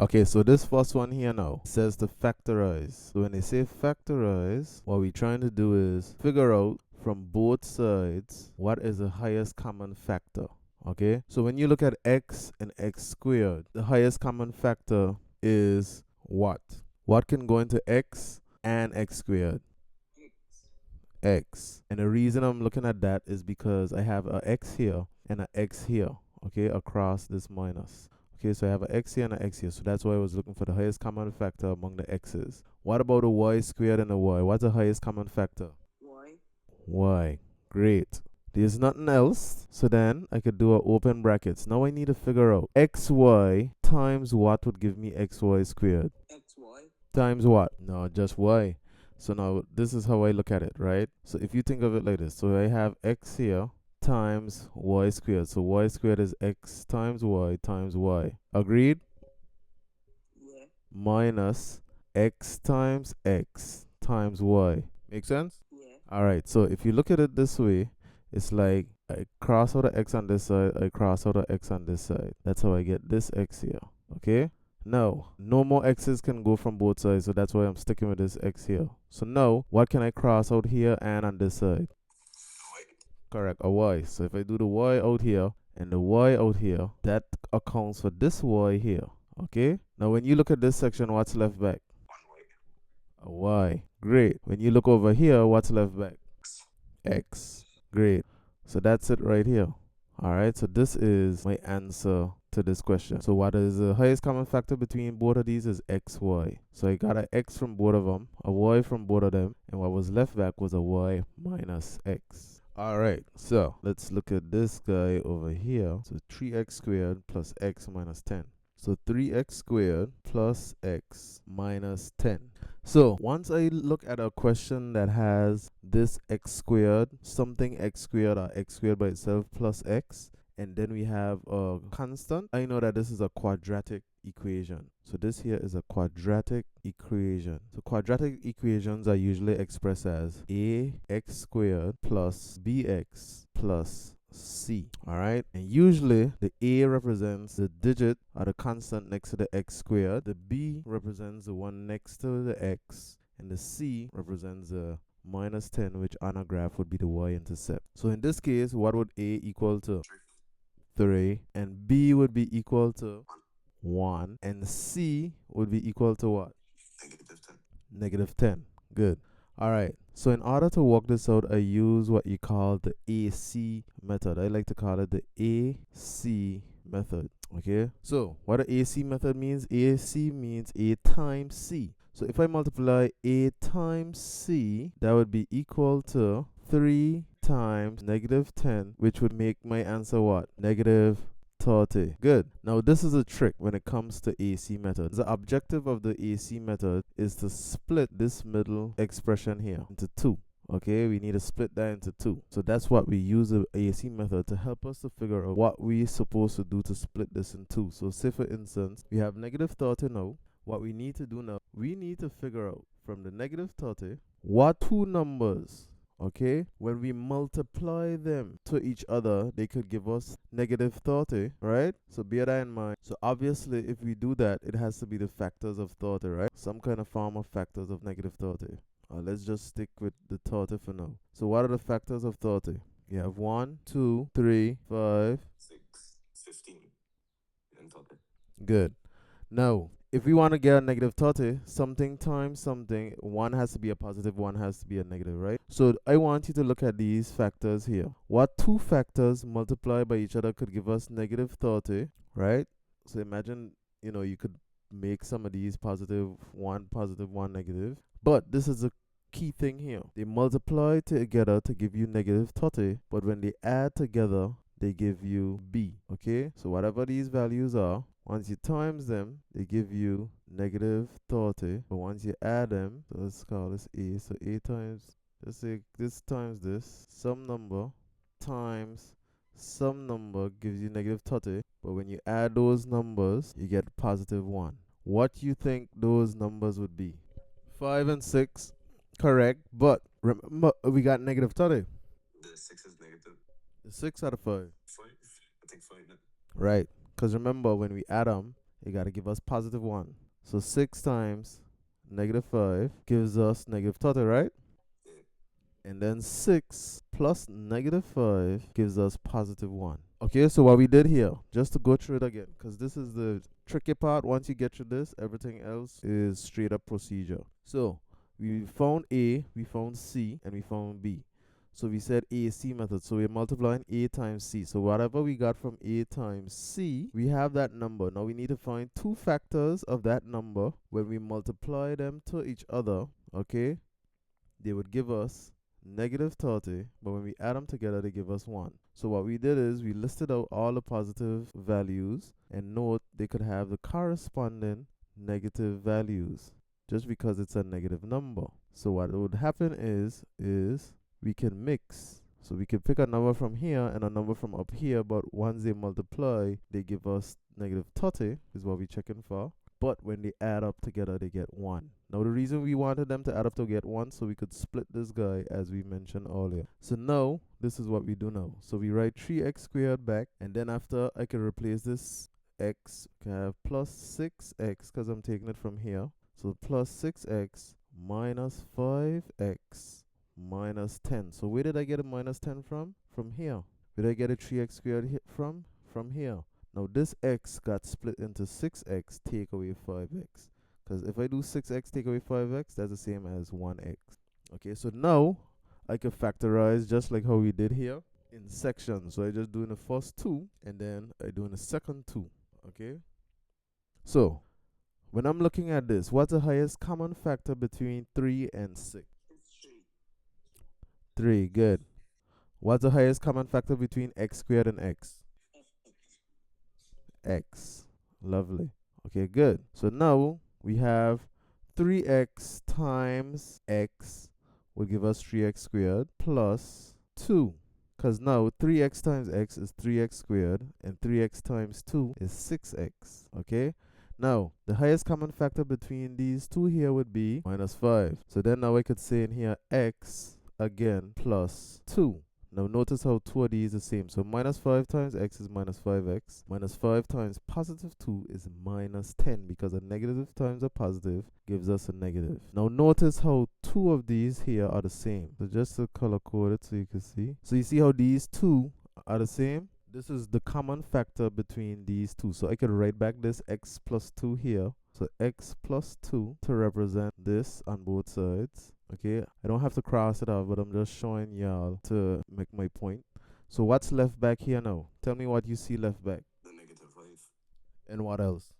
Okay, so this first one here now says to factorize. So when they say factorize, what we're trying to do is figure out from both sides what is the highest common factor. Okay, so when you look at x and x squared, the highest common factor is what? What can go into x and x squared? X. And the reason I'm looking at that is because I have a x here and a x here, okay, across this minus. Okay, so I have an x here and an x here, so that's why I was looking for the highest common factor among the x's. What about a y squared and a y? What's the highest common factor? Y. Great. There's nothing else, so then I could do an open brackets. Now I need to figure out xy times what would give me xy squared? Times what? No, just y. So now this is how I look at it, right? So if you think of it like this, so I have x here times y squared. So y squared is x times y. Agreed? Yeah. Minus x times y. Make sense? Yeah. Alright, so if you look at it this way, it's like I cross out the x on this side, I cross out the x on this side. That's how I get this x here. Okay? Now, no more x's can go from both sides, so that's why I'm sticking with this x here. So now, what can I cross out here and on this side? Correct, a y. So if I do the y out here and the y out here, that accounts for this y here. Okay? Now when you look at this section, what's left back? A y. Great. When you look over here, what's left back? X. Great. So that's it right here. Alright, so this is my answer to this question. So what is the highest common factor between both of these is x, y. So I got an x from both of them, a y from both of them, and what was left back was a y minus x. Alright, so let's look at this guy over here. So 3x squared plus x minus 10. So 3x squared plus x minus 10. So once I look at a question that has this x squared, something x squared or x squared by itself plus x, and then we have a constant, I know that this is a quadratic equation. So this here is a quadratic equation. So quadratic equations are usually expressed as ax squared plus bx plus c. Alright, and usually the a represents the digit or the constant next to the x squared, the b represents the one next to the x, and the c represents the minus 10, which on a graph would be the y-intercept. So in this case, what would a equal to? 3, and b would be equal to 1, and c would be equal to what? Negative 10. Good. Alright, so in order to work this out, I use what you call the AC method. I like to call it the AC method. Okay, so what the AC method means, AC means A times C. So if I multiply A times C, that would be equal to 3 times negative 10, which would make my answer what? Negative 30. Good. Now this is a trick when it comes to AC method. The objective of the AC method is to split this middle expression here into 2. Okay, we need to split that into 2. So that's what we use the AC method to help us to figure out what we're supposed to do to split this in 2. So say for instance, we have negative 30 now. What we need to do now, we need to figure out from the negative 30, what two numbers, okay, when we multiply them to each other, they could give us negative 30, right? So bear that in mind. So obviously, if we do that, it has to be the factors of 30, right? Some kind of form of factors of negative 30. Let's just stick with the 30 for now. So what are the factors of 30? You have 1, 2, 3, 5, 6, 15, and 30. Good. Now, if we want to get a negative 30, something times something, one has to be a positive, one has to be a negative, right? So I want you to look at these factors here. What two factors multiplied by each other could give us negative 30, right? So imagine, you could make some of these positive, one negative. But this is a key thing here. They multiply together to give you negative 30, but when they add together, they give you b, okay? So whatever these values are, once you times them, they give you negative 30. But once you add them, so let's call this a. So a times, let's say this times this, some number times some number gives you negative 30. But when you add those numbers, you get positive 1. What do you think those numbers would be? 5 and 6, correct. But remember, we got negative 30. The 6 is negative. The 6 out of 5. 5. I think 5. No? Right. Because remember, when we add them, it got to give us positive 1. So 6 times negative 5 gives us negative 30, right? And then 6 plus negative 5 gives us positive 1. Okay, so what we did here, just to go through it again, because this is the tricky part. Once you get through this, everything else is straight up procedure. So we found A, we found C, and we found B. So we said A, C method. So we're multiplying A times C. So whatever we got from A times C, we have that number. Now we need to find two factors of that number. When we multiply them to each other, okay, they would give us negative 30, but when we add them together, they give us 1. So what we did is we listed out all the positive values, and note they could have the corresponding negative values just because it's a negative number. So what would happen is we can mix. So we can pick a number from here and a number from up here, but once they multiply, they give us negative 30 is what we're checking for. But when they add up together, they get 1. Now, the reason we wanted them to add up to get 1, so we could split this guy, as we mentioned earlier. So now, this is what we do now. So we write 3x squared back, and then after, I can replace this x, can have plus 6x, because I'm taking it from here. So plus 6x minus 5x minus 10. So where did I get a minus 10 from? From here. Where did I get a 3x squared from? From here. Now this x got split into 6x take away 5x. Because if I do 6x take away 5x, that's the same as 1x. Okay, so now I can factorize just like how we did here in sections. So I just do in the first 2, and then I do in the second 2. Okay? So, when I'm looking at this, what's the highest common factor between 3 and 6? 3, good. What's the highest common factor between x squared and x? X. Lovely. Okay, good. So now we have 3x times x will give us 3x squared plus 2. Because now 3x times x is 3x squared, and 3x times 2 is 6x. Okay? Now, the highest common factor between these two here would be minus 5. So then now I could say in here x again plus 2. Now notice how 2 of these is the same. So minus 5 times x is minus 5x. Minus 5 times positive 2 is minus 10, because a negative times a positive gives us a negative. Now notice how 2 of these here are the same. So just to color code it so you can see. So you see how these 2 are the same? This is the common factor between these two. So I could write back this x plus 2 here. So x plus 2 to represent this on both sides. Okay, I don't have to cross it out, but I'm just showing y'all to make my point. So what's left back here now? Tell me what you see left back. The negative 5. And what else?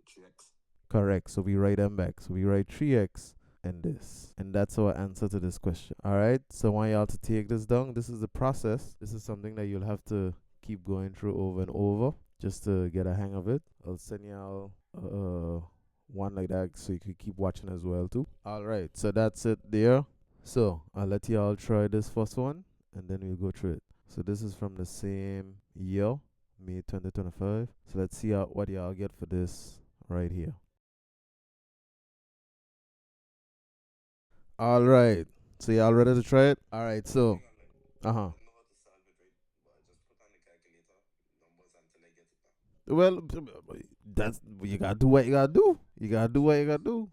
3x. Correct. So we write them back. So we write 3x and this. And that's our answer to this question. Alright, so I want y'all to take this down. This is the process. This is something that you'll have to keep going through over and over just to get a hang of it. I'll send y'all one like that so you can keep watching as well too. Alright, so that's it there. So I'll let y'all try this first one, and then we'll go through it. So this is from the same year, May 2025. So let's see what y'all get for this right here. Alright, so y'all ready to try it? Alright, so well, that's, you gotta do what you gotta do. You gotta do what you gotta do.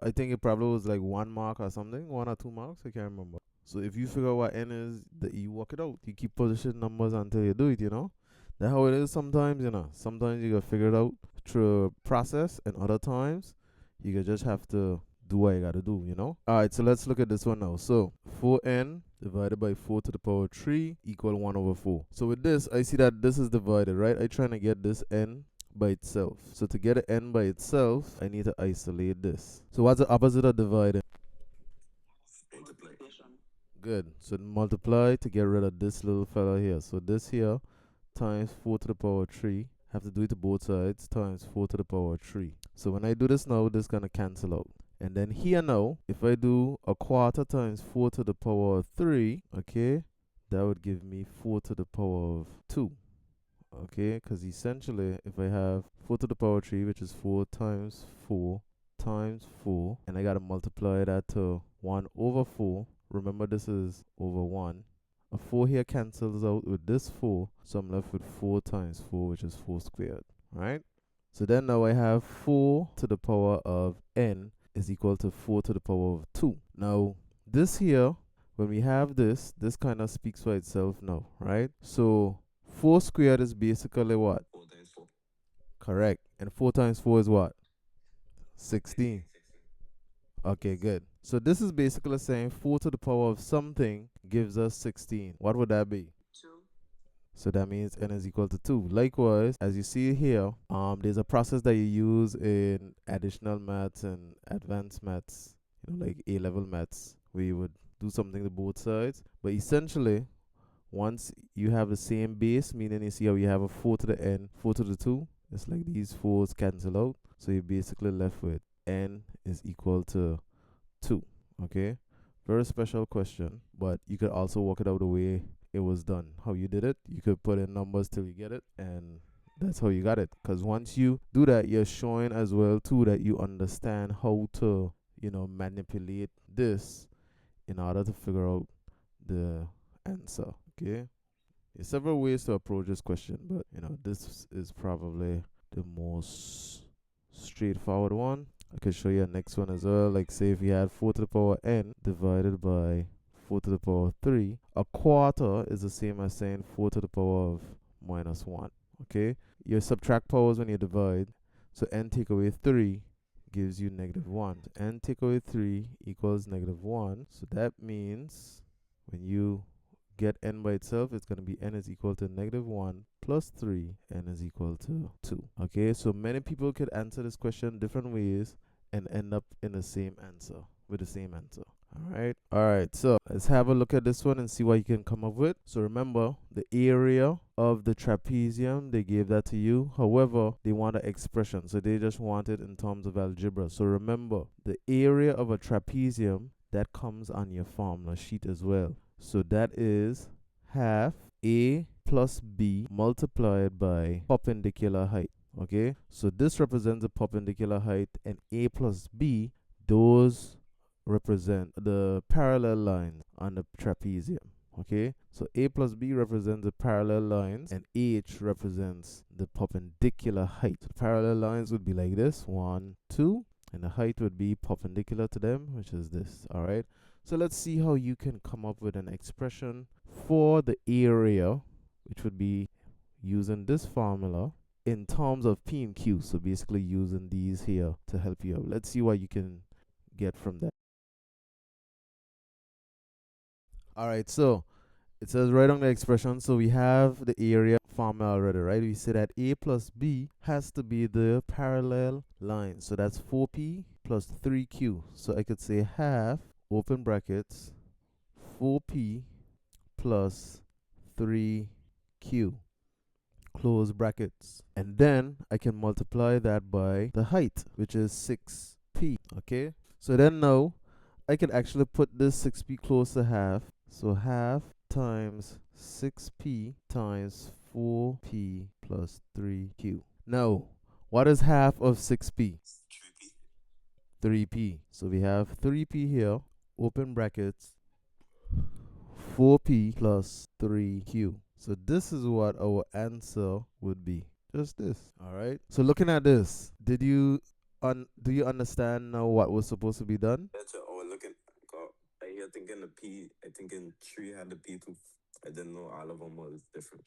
I think it probably was like 1 mark or something, 1 or 2 marks. I can't remember. So if you figure out what n is, you work it out. You keep pushing numbers until you do it. You know, that's how it is. Sometimes, you know, sometimes you gotta figure it out through a process, and other times you gotta just have to do what you gotta do. You know. All right. So let's look at this one now. So 4n divided by 4 to the power 3 equal 1 over 4. So with this, I see that this is divided, right? I'm trying to get this n by itself. So to get an n by itself, I need to isolate this. So what's the opposite of dividing? Multiplication. Good. So multiply to get rid of this little fella here. So this here times 4 to the power 3. Have to do it to both sides, times 4 to the power 3. So when I do this now, this is gonna cancel out. And then here now, if I do a quarter times 4 to the power 3, okay, that would give me 4 to the power of 2. Okay, because essentially, if I have 4 to the power 3, which is 4 times 4 times 4, and I got to multiply that to 1 over 4. Remember, this is over 1. A 4 here cancels out with this 4, so I'm left with 4 times 4, which is 4 squared. Right? So then now I have 4 to the power of n is equal to 4 to the power of 2. Now, this here, when we have this kind of speaks for itself now, right? So 4 squared is basically what? 4 times 4. Correct. And 4 times 4 is what? 16. Okay, good. So this is basically saying 4 to the power of something gives us 16. What would that be? 2. So that means n is equal to 2. Likewise, as you see here, there's a process that you use in additional maths and advanced maths, like A-level maths, where you would do something to both sides. But essentially, once you have the same base, meaning you see how you have a 4 to the n, 4 to the 2, it's like these 4's cancel out. So you're basically left with n is equal to 2. Okay? Very special question, but you could also work it out the way it was done, how you did it. You could put in numbers till you get it, and that's how you got it. Because once you do that, you're showing as well too that you understand how to manipulate this in order to figure out the answer. Okay, there's several ways to approach this question, but this is probably the most straightforward one. I could show you a next one as well. Like, say if you had 4 to the power n divided by 4 to the power of 3, a quarter is the same as saying 4 to the power of minus 1. Okay, you subtract powers when you divide, so n take away 3 gives you negative 1. So n take away 3 equals negative 1. So that means when you get n by itself, it's going to be n is equal to negative 1 plus 3, n is equal to 2. Okay, so many people could answer this question different ways and end up in the same answer, with the same answer. Alright, so let's have a look at this one and see what you can come up with. So remember, the area of the trapezium, they gave that to you. However, they want an expression, so they just want it in terms of algebra. So remember, the area of a trapezium, that comes on your formula sheet as well. So that is half a plus b multiplied by perpendicular height. Okay, so this represents the perpendicular height, and a plus b, those represent the parallel lines on the trapezium. Okay, so a plus b represents the parallel lines, and h represents the perpendicular height. So the parallel lines would be like this, 1, 2, and the height would be perpendicular to them, which is this. Alright, so let's see how you can come up with an expression for the area, which would be using this formula in terms of p and q. So basically using these here to help you out. Let's see what you can get from that. Alright, so it says right on the expression, so we have the area formula already, right? We say that a plus b has to be the parallel line. So that's 4p plus 3q. So I could say half, open brackets, 4p plus 3q, close brackets. And then I can multiply that by the height, which is 6p. Okay, so then now I can actually put this 6p close to half. So half times 6p times 4p plus 3q. Now, what is half of 6p? 3p. So we have 3p here, open brackets, 4p plus 3q. So this is what our answer would be. Just this. Alright. So looking at this, do you understand now what was supposed to be done? That's what I was looking. I thinking the P. I thinking 3 had the P too. I didn't know all of them was different.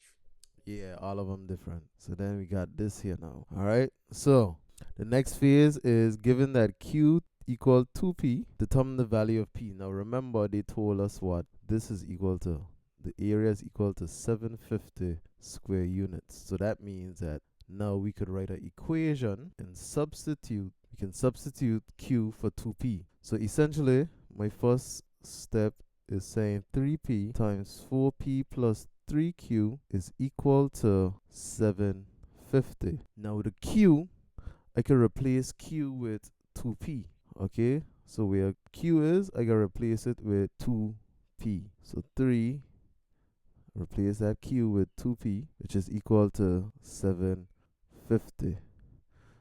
Yeah, all of them different. So then we got this here now. Alright. So the next phase is given that q equal 2p, determine the value of p. Now remember, they told us what this is equal to. The area is equal to 750 square units. So that means that now we could write an equation and substitute. We can substitute q for 2p. So essentially, my first step is saying 3p times 4p plus 3q is equal to 750. Now the q, I can replace q with 2p. Okay, so where q is, I can replace it with 2p. So 3, replace that q with 2p, which is equal to 750.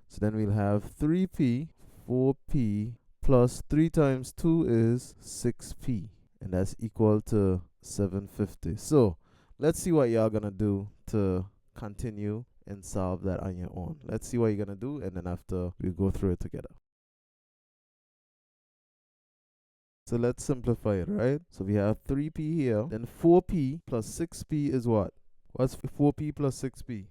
So then we'll have 3p, 4p, plus 3 times 2 is 6p, and that's equal to 750. So let's see what y'all gonna do to continue and solve that on your own. Let's see what you're going to do, and then after we go through it together. So let's simplify it, right? So we have 3p here, then 4p plus 6p is what? What's 4p plus 6p?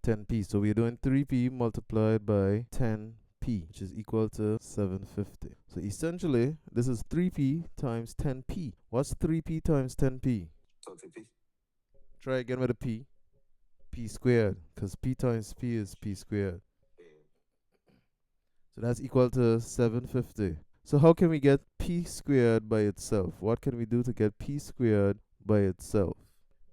10p. 10p. So we're doing 3p multiplied by 10p, which is equal to 750. So essentially, this is 3p times 10p. What's 3p times 10p? 30p. Try again with a p. P squared, because p times p is p squared. So that's equal to 750. So how can we get p squared by itself? What can we do to get p squared by itself?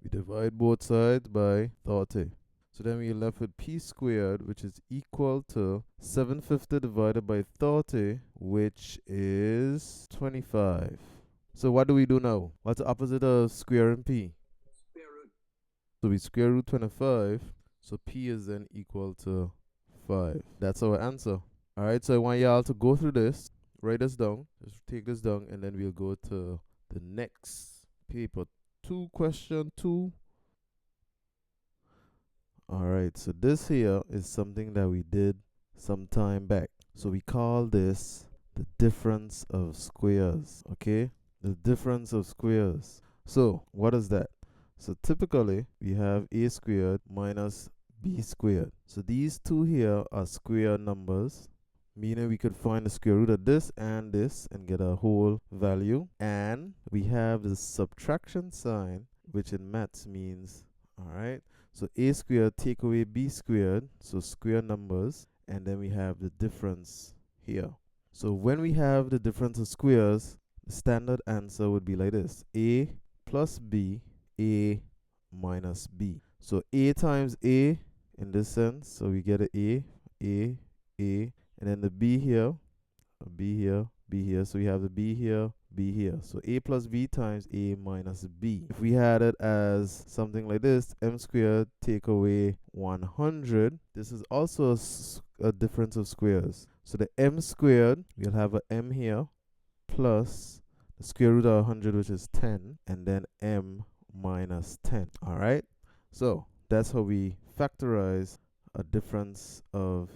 We divide both sides by 30. So then we're left with p squared, which is equal to 750 divided by 30, which is 25. So what do we do now? What's the opposite of squaring p? Square root. So we square root 25. So p is then equal to 5. That's our answer. Alright, so I want y'all to go through this, write this down, just take this down, and then we'll go to the next paper. 2, question 2. Alright, so this here is something that we did some time back. So we call this the difference of squares, okay? The difference of squares. So what is that? So typically we have a squared minus b squared. So these two here are square numbers, meaning we could find the square root of this and get a whole value. And we have the subtraction sign, which in maths means, alright, so a squared take away b squared, so square numbers, and then we have the difference here. So when we have the difference of squares, the standard answer would be like this: a plus b, a minus b. So a times a in this sense, so we get a, and then the b here, a b here, b here. So we have the b here, b here. So a plus b times a minus b. If we had it as something like this, m squared take away 100, this is also a difference of squares. So the m squared, we'll have a m here, plus the square root of 100, which is 10, and then m minus 10. Alright, so that's how we factorize a difference of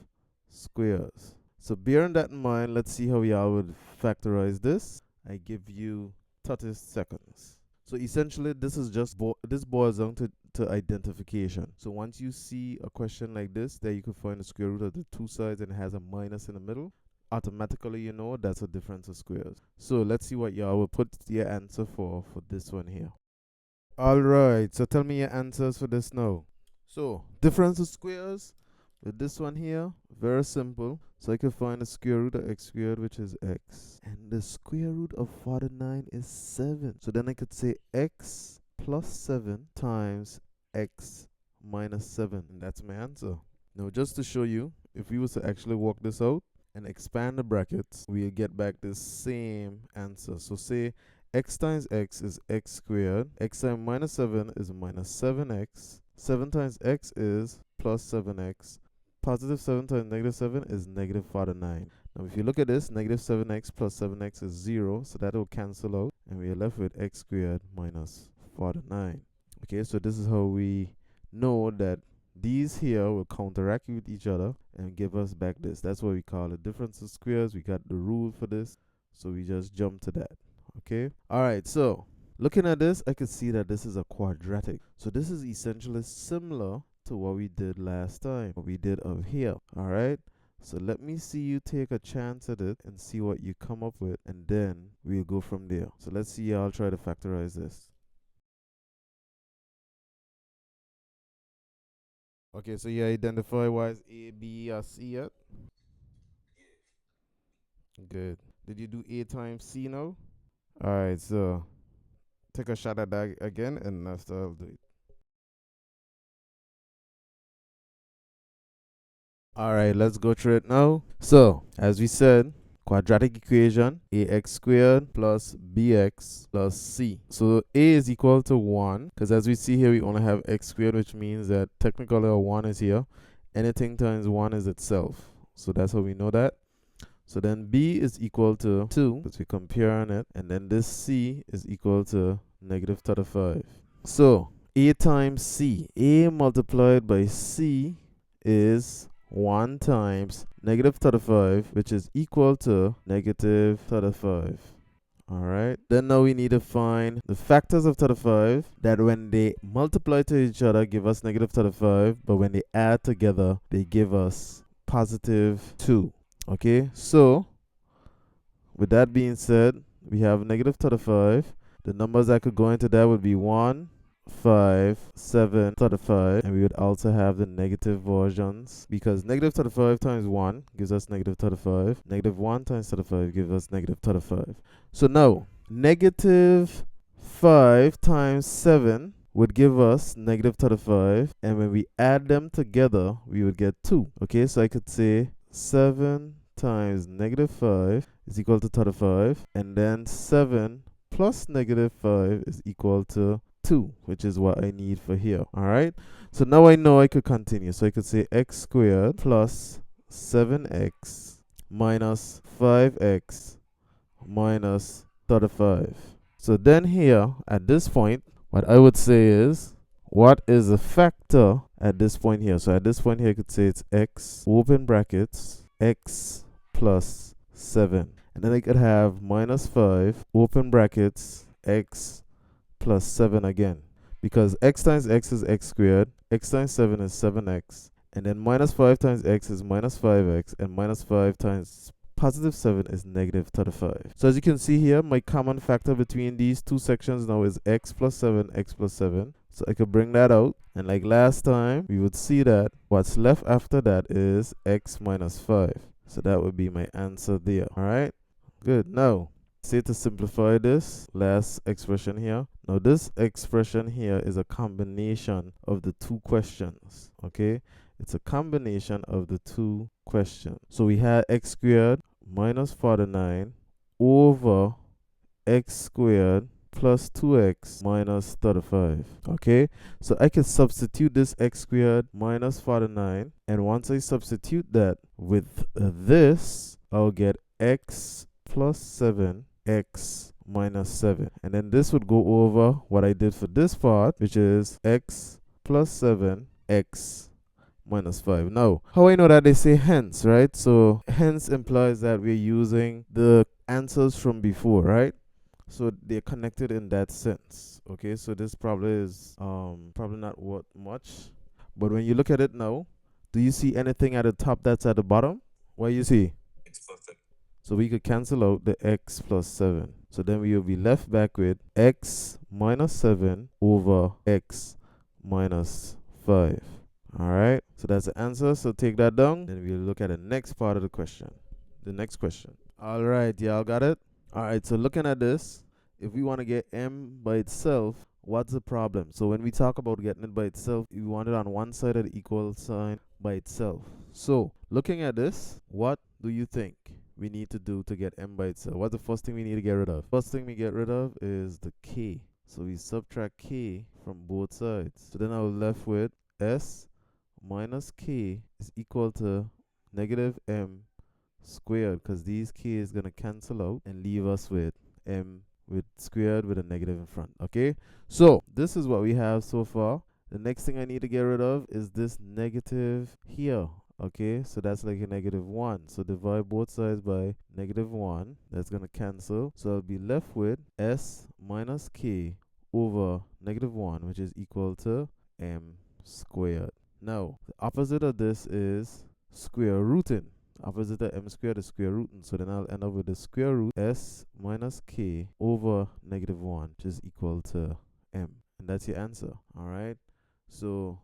squares. So bearing that in mind, let's see how we all would factorize this. I give you 30 seconds. So essentially, this is just this boils down to identification. So once you see a question like this, that you can find the square root of the two sides and it has a minus in the middle, automatically you know that's a difference of squares. So let's see what y'all will put your answer for this one here. Alright, so tell me your answers for this now. So difference of squares with this one here, very simple. So I can find the square root of x squared, which is x, and the square root of 49 is 7. So then I could say x plus 7 times x minus 7, and that's my answer. Now just to show you, if we was to actually work this out and expand the brackets, we'll get back the same answer. So say x times x is x squared, x times minus 7 is minus 7x, 7 times x is plus 7x, positive 7 times negative 7 is negative 49. Now if you look at this, negative 7x plus 7x is 0, so that will cancel out, and we are left with x squared minus 49. Okay, so this is how we know that these here will counteract with each other and give us back this. That's what we call a difference of squares. We got the rule for this, so we just jump to that. Okay, alright, so looking at this, I can see that this is a quadratic. So this is essentially similar to what we did last time, what we did over here. Alright, so let me see you take a chance at it and see what you come up with, and then we'll go from there. So let's see y'all try to factorize this. Okay, so you identify why is A, B, or C yet? Good. Did you do A times C now? Alright, so take a shot at that again, and after I'll do it. Alright, let's go through it now. So, as we said, quadratic equation, ax squared plus bx plus c. So a is equal to 1, because as we see here, we only have x squared, which means that technically a 1 is here. Anything times 1 is itself. So that's how we know that. So then b is equal to 2, because we're comparing it. And then this c is equal to negative 35. So A times C. A multiplied by C is 1 times negative 35, which is equal to negative 35. Alright, then now we need to find the factors of 35 that when they multiply to each other give us negative 35, but when they add together they give us positive 2. Okay, so with that being said, we have negative 35. The numbers that could go into that would be 1, 5, 7, 35, and we would also have the negative versions because negative 35 times 1 gives us negative 35. Negative 1 times 35 gives us negative 35. So now, negative 5 times 7 would give us negative 35, and when we add them together, we would get 2. Okay, so I could say 7 times negative 5 is equal to 35, and then 7 plus negative 5 is equal to 2, which is what I need for here. Alright, so now I know I could continue. So I could say x squared plus 7x minus 5x minus 35. So then here, at this point, what I would say is, what is a factor at this point here? So at this point here, I could say it's x, open brackets, x plus 7. And then I could have minus 5, open brackets, x plus 7 again. Because x times x is x squared, x times 7 is 7x, and then minus 5 times x is minus 5x, and minus 5 times positive 7 is negative 35. So as you can see here, my common factor between these two sections now is x plus 7, x plus 7. So I could bring that out, and like last time, we would see that what's left after that is x minus 5. So that would be my answer there. Alright, good. Now, say to simplify this last expression here. Now this expression here is a combination of the two questions. Okay, it's a combination of the two questions. So we had x squared minus 49 over x squared plus 2x minus 35. Okay, so I can substitute this x squared minus 49, and once I substitute that with this, I'll get x plus 7 x minus 7, and then this would go over what I did for this part, which is x plus 7 x minus 5. Now, how I know that? They say hence, right? So hence implies that we're using the answers from before, right? So they're connected in that sense. Okay, so this probably is probably not worth much, but when you look at it now, do you see anything at the top that's at the bottom? What you see? So we could cancel out the x plus 7. So then we will be left back with x minus 7 over x minus 5. Alright, so that's the answer. So take that down. Then we'll look at the next part of the question. The next question. Alright, y'all got it? Alright, so looking at this, if we want to get m by itself, what's the problem? So when we talk about getting it by itself, we want it on one side of the equal sign by itself. So looking at this, what do you think we need to do to get m by itself? What's the first thing we need to get rid of? First thing we get rid of is the k. So we subtract k from both sides. So then I was left with s minus k is equal to negative m squared, because these k is going to cancel out and leave us with m with squared with a negative in front. Okay, so this is what we have so far. The next thing I need to get rid of is this negative here. Okay, so that's like a negative 1. So divide both sides by negative 1. That's going to cancel. So I'll be left with s minus k over negative 1, which is equal to m squared. Now, the opposite of this is square rooting. Opposite of m squared is square rooting. So then I'll end up with the square root s minus k over negative 1, which is equal to m. And that's your answer. Alright, so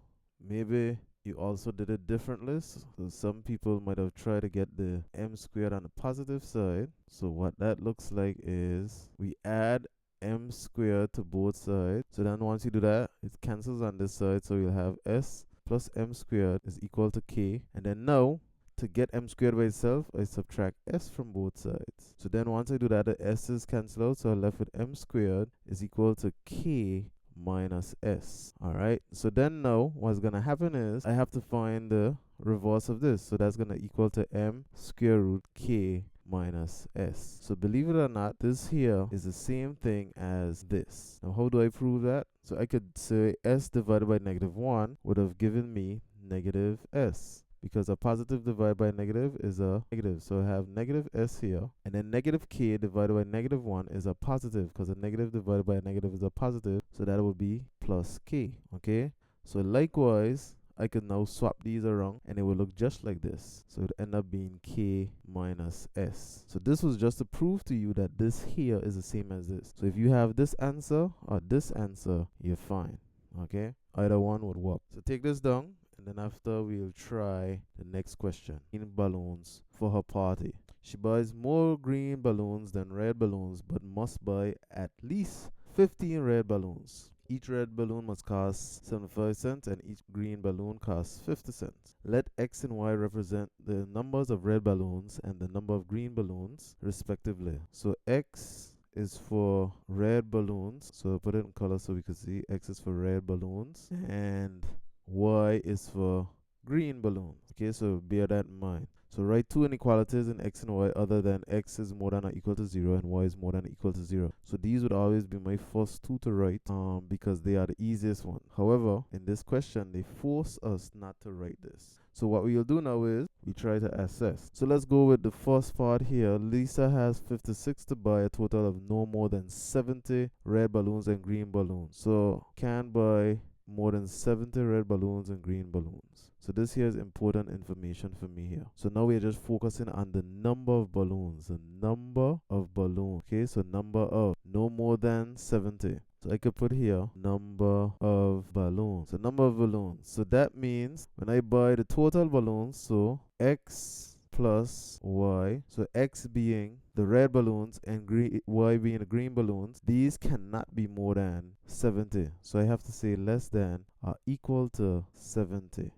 maybe you also did it differently. So some people might have tried to get the m squared on the positive side. So what that looks like is we add m squared to both sides. So then once you do that, it cancels on this side. So you'll have s plus m squared is equal to k. And then now, to get m squared by itself, I subtract s from both sides. So then once I do that, the s's cancel out. So I'm left with m squared is equal to k minus s. Alright, so then now what's going to happen is I have to find the reverse of this. So that's going to equal to m square root k minus s. So believe it or not, this here is the same thing as this. Now how do I prove that? So I could say s divided by negative 1 would have given me negative s, because a positive divided by negative is a negative. So I have negative s here, and then negative k divided by negative 1 is a positive, because a negative divided by a negative is a positive. So that would be plus k, okay? So likewise, I could now swap these around and it will look just like this. So it would end up being k minus s. So this was just to prove to you that this here is the same as this. So if you have this answer or this answer, you're fine, okay? Either one would work. So take this down, and then after we'll try the next question. Green balloons for her party. She buys more green balloons than red balloons, but must buy at least 15 red balloons. Each red balloon must cost 75 cents and each green balloon costs 50 cents. Let X and Y represent the numbers of red balloons and the number of green balloons, respectively. So X is for red balloons. So put it in color so we can see. X is for red balloons and Y is for green balloons. Okay, so bear that in mind. So write two inequalities in x and y other than x is more than or equal to 0 and y is more than or equal to 0. So these would always be my first two to write because they are the easiest one. However, in this question, they force us not to write this. So what we will do now is we try to assess. So let's go with the first part here. Lisa has 56 to buy a total of no more than 70 red balloons and green balloons. So can buy more than 70 red balloons and green balloons. So this here is important information for me here. So now we're just focusing on the number of balloons. The number of balloons. Okay, so number of no more than 70. So I could put here number of balloons. So number of balloons. So that means when I buy the total balloons, so x plus y, so x being the red balloons and y being the green balloons, these cannot be more than 70. So I have to say less than or equal to 70.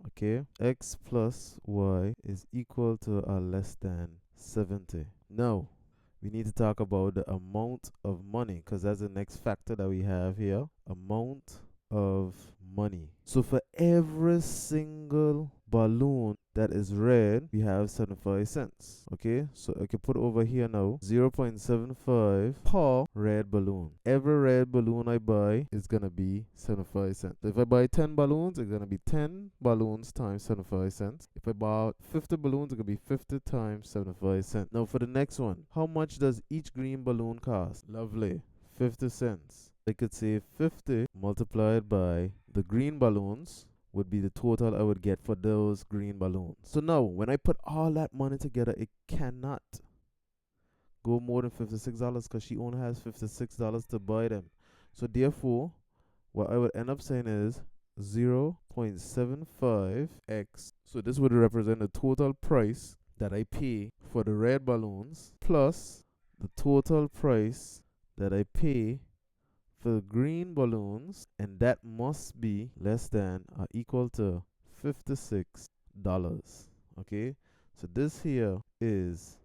Okay, x plus y is equal to or less than 70. Now we need to talk about the amount of money, because that's the next factor that we have here. Amount of money. So for every single balloon that is red, we have 75 cents. Okay, so I can put over here now 0.75 per red balloon. Every red balloon I buy is gonna be 75 cents. So if I buy 10 balloons, it's gonna be 10 balloons times 75 cents. If I buy 50 balloons, it's gonna be 50 times 75 cents. Now for the next one, how much does each green balloon cost? Lovely, 50 cents. I could say 50 multiplied by the green balloons would be the total I would get for those green balloons. So now, when I put all that money together, it cannot go more than $56 because she only has $56 to buy them. So therefore, what I would end up saying is 0.75x. So this would represent the total price that I pay for the red balloons plus the total price that I pay for the green balloons, and that must be less than or equal to $56. Okay, so this here is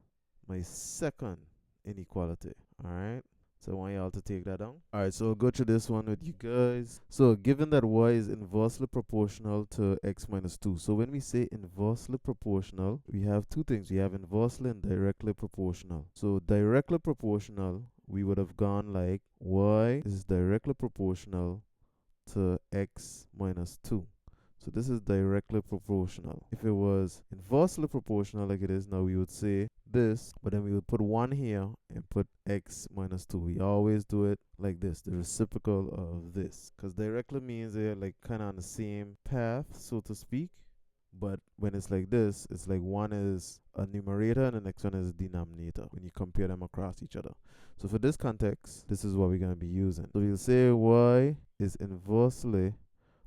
my second inequality. All right, so I want y'all to take that down. All right, so I'll go through this one with you guys. So given that y is inversely proportional to x minus 2. So when we say inversely proportional, we have two things. We have inversely and directly proportional. So directly proportional, we would have gone like y is directly proportional to x minus 2. So this is directly proportional. If it was inversely proportional like it is now, we would say this, but then we would put 1 here and put x minus 2. We always do it like this, the reciprocal of this. Because directly means they're like kind of on the same path, so to speak. But when it's like this, it's like one is a numerator and the next one is a denominator when you compare them across each other. So for this context, this is what we're going to be using. So we'll say y is inversely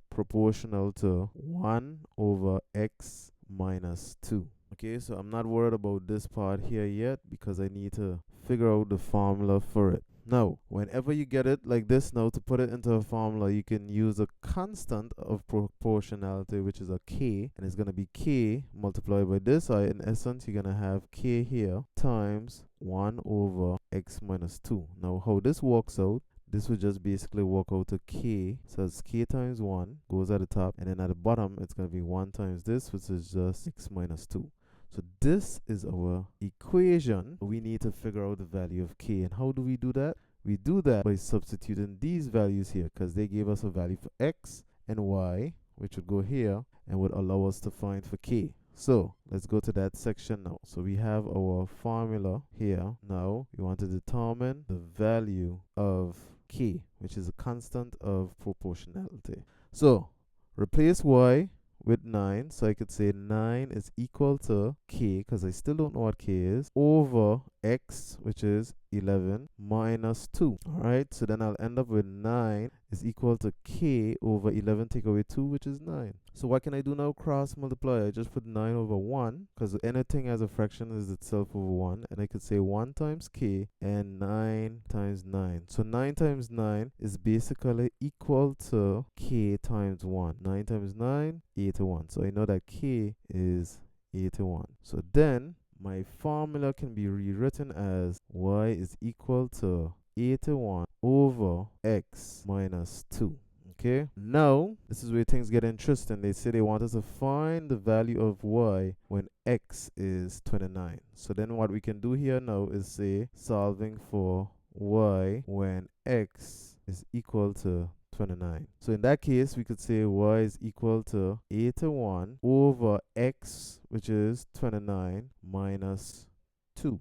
proportional to 1 over x minus 2. Okay, so I'm not worried about this part here yet because I need to figure out the formula for it. Now, whenever you get it like this now, to put it into a formula, you can use a constant of proportionality, which is a k, and it's going to be k multiplied by this. So in essence, you're going to have k here times 1 over x minus 2. Now, how this works out, this would just basically work out to k. So it's k times 1 goes at the top, and then at the bottom, it's going to be 1 times this, which is just x minus 2. So this is our equation. We need to figure out the value of k. And how do we do that? We do that by substituting these values here, because they gave us a value for x and y, which would go here and would allow us to find for k. So let's go to that section now. So we have our formula here. Now we want to determine the value of k, which is a constant of proportionality. So replace y with 9. So I could say 9 is equal to k, because I still don't know what k is, over x, which is 11, minus 2. Alright, so then I'll end up with 9 is equal to k over 11 take away 2, which is 9. So what can I do now? Cross multiply. I just put 9 over 1, because anything as a fraction is itself over 1. And I could say 1 times k and 9 times 9. So 9 times 9 is basically equal to k times 1. 9 times 9, 81. So I know that k is 81. So then my formula can be rewritten as y is equal to 81 over x minus 2. Okay, now this is where things get interesting. They say they want us to find the value of y when x is 29. So then what we can do here now is say solving for y when x is equal to 29. So in that case, we could say y is equal to 81 over x, which is 29, minus 2.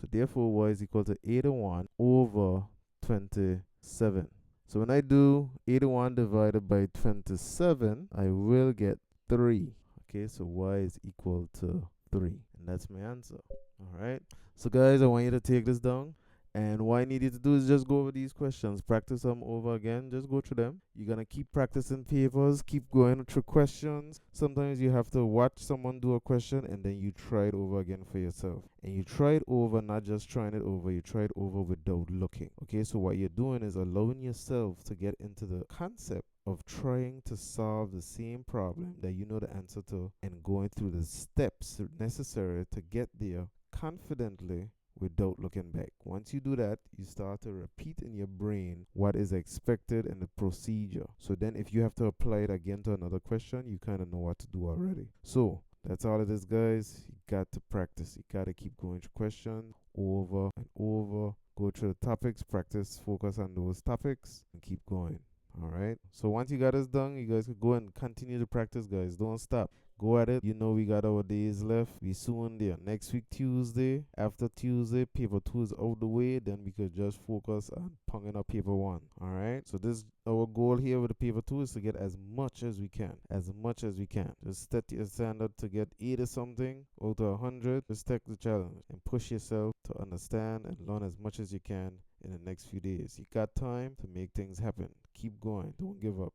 So therefore, y is equal to 81 over 27. So when I do 81 divided by 27, I will get 3. Okay, so y is equal to 3. And that's my answer. Alright. So guys, I want you to take this down. And what I need you to do is just go over these questions, practice them over again, just go through them. You're going to keep practicing papers, keep going through questions. Sometimes you have to watch someone do a question and then you try it over again for yourself. And you try it over, not just trying it over, you try it over without looking. Okay, so what you're doing is allowing yourself to get into the concept of trying to solve the same problem that you know the answer to and going through the steps necessary to get there confidently without looking back. Once you do that, you start to repeat in your brain what is expected in the procedure. So then if you have to apply it again to another question, you kind of know what to do already. So that's all it is, guys. You got to practice. You got to keep going through questions over and over. Go through the topics, practice, focus on those topics, and keep going. All right. So once you got this done, you guys could go and continue to practice, guys. Don't stop. Go at it. You know we got our days left. We soon there. Next week, Tuesday. After Tuesday, paper 2 is out the way. Then we could just focus on ponging up paper 1. Alright? So this our goal here with the paper 2 is to get as much as we can. As much as we can. Just set your standard to get 80 something out of 100. Just take the challenge and push yourself to understand and learn as much as you can in the next few days. You got time to make things happen. Keep going. Don't give up.